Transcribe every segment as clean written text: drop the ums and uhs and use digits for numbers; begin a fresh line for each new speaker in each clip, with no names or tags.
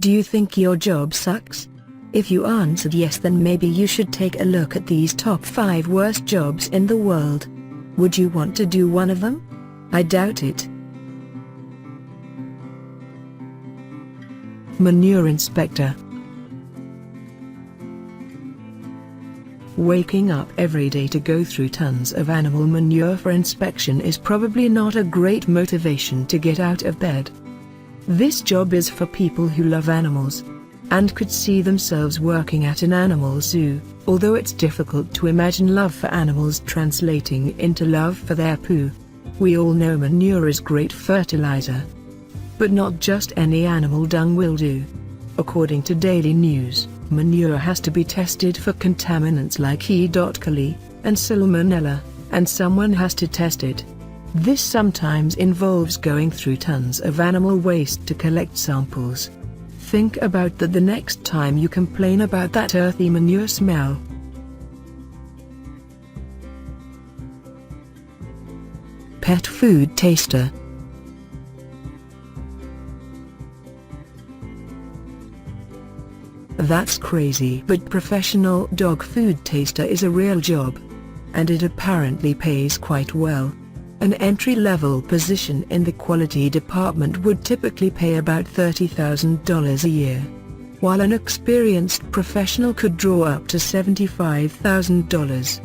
Do you think your job sucks? If you answered yes, then maybe you should take a look at these top 5 worst jobs in the world. Would you want to do one of them? I doubt it. Manure inspector. Waking up every day to go through tons of animal manure for inspection is probably not a great motivation to get out of bed. This job is for people who love animals and could see themselves working at an animal zoo, although it's difficult to imagine love for animals translating into love for their poo. We all know manure is great fertilizer. But not just any animal dung will do. According to Daily News, manure has to be tested for contaminants like E. coli and Salmonella, and someone has to test it. This sometimes involves going through tons of animal waste to collect samples. Think about that the next time you complain about that earthy manure smell. Pet food taster. That's crazy, but professional dog food taster is a real job. And it apparently pays quite well. An entry-level position in the quality department would typically pay about $30,000 a year, while an experienced professional could draw up to $75,000.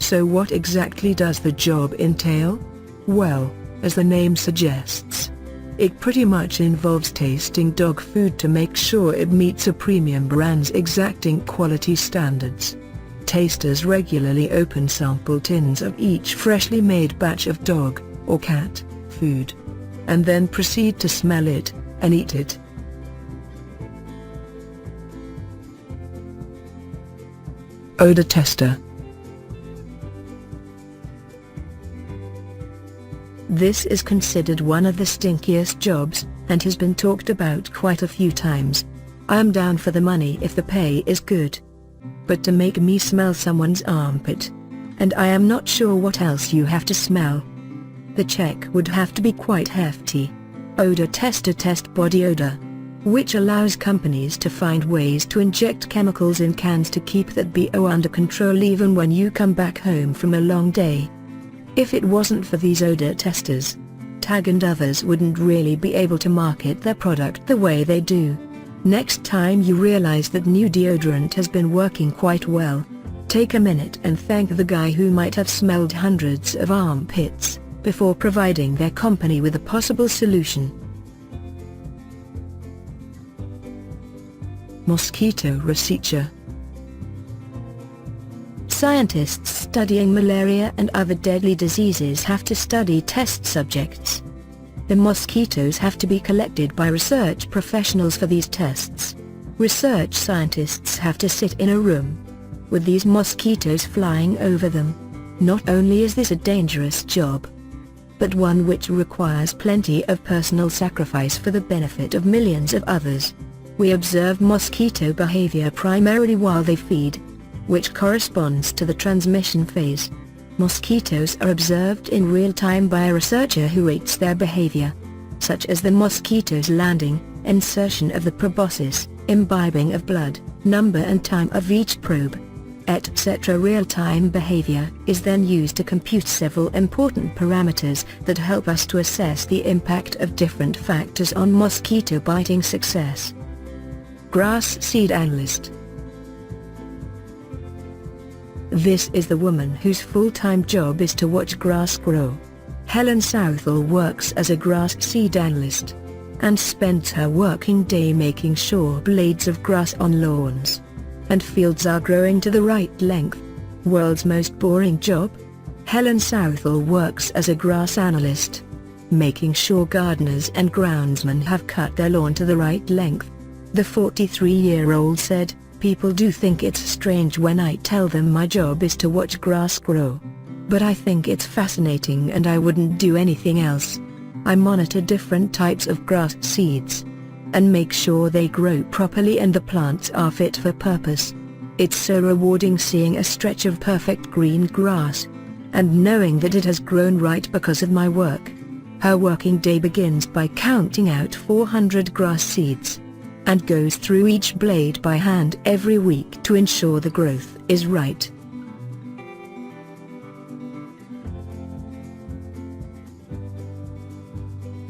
So what exactly does the job entail? Well, as the name suggests, it pretty much involves tasting dog food to make sure it meets a premium brand's exacting quality standards. Tasters regularly open sample tins of each freshly made batch of dog or cat food, and then proceed to smell it and eat it. Odor tester. This is considered one of the stinkiest jobs, and has been talked about quite a few times. I am down for the money if the pay is good. But to make me smell someone's armpit, and I am not sure what else you have to smell. The check would have to be quite hefty. Odor tester test body odor, which allows companies to find ways to inject chemicals in cans to keep that BO under control even when you come back home from a long day. If it wasn't for these odor testers, Tag and others wouldn't really be able to market their product the way they do. Next time you realize that new deodorant has been working quite well, take a minute and thank the guy who might have smelled hundreds of armpits before providing their company with a possible solution. Mosquito researcher. Scientists studying malaria and other deadly diseases have to study test subjects. The mosquitoes have to be collected by research professionals for these tests. Research scientists have to sit in a room with these mosquitoes flying over them. Not only is this a dangerous job, but one which requires plenty of personal sacrifice for the benefit of millions of others. We observe mosquito behavior primarily while they feed, which corresponds to the transmission phase. Mosquitoes are observed in real time by a researcher who rates their behavior, such as the mosquito's landing, insertion of the proboscis, imbibing of blood, number and time of each probe, etc. Real-time behavior is then used to compute several important parameters that help us to assess the impact of different factors on mosquito biting success. Grass seed analyst. This is the woman whose full-time job is to watch grass grow. Helen Southall works as a grass seed analyst, and spends her working day making sure blades of grass on lawns and fields are growing to the right length. World's most boring job? Helen Southall works as a grass analyst, making sure gardeners and groundsmen have cut their lawn to the right length. The 43-year-old said, "People do think it's strange when I tell them my job is to watch grass grow. But I think it's fascinating and I wouldn't do anything else. I monitor different types of grass seeds and make sure they grow properly and the plants are fit for purpose. It's so rewarding seeing a stretch of perfect green grass and knowing that it has grown right because of my work." Her working day begins by counting out 400 grass seeds. and goes through each blade by hand every week to ensure the growth is right.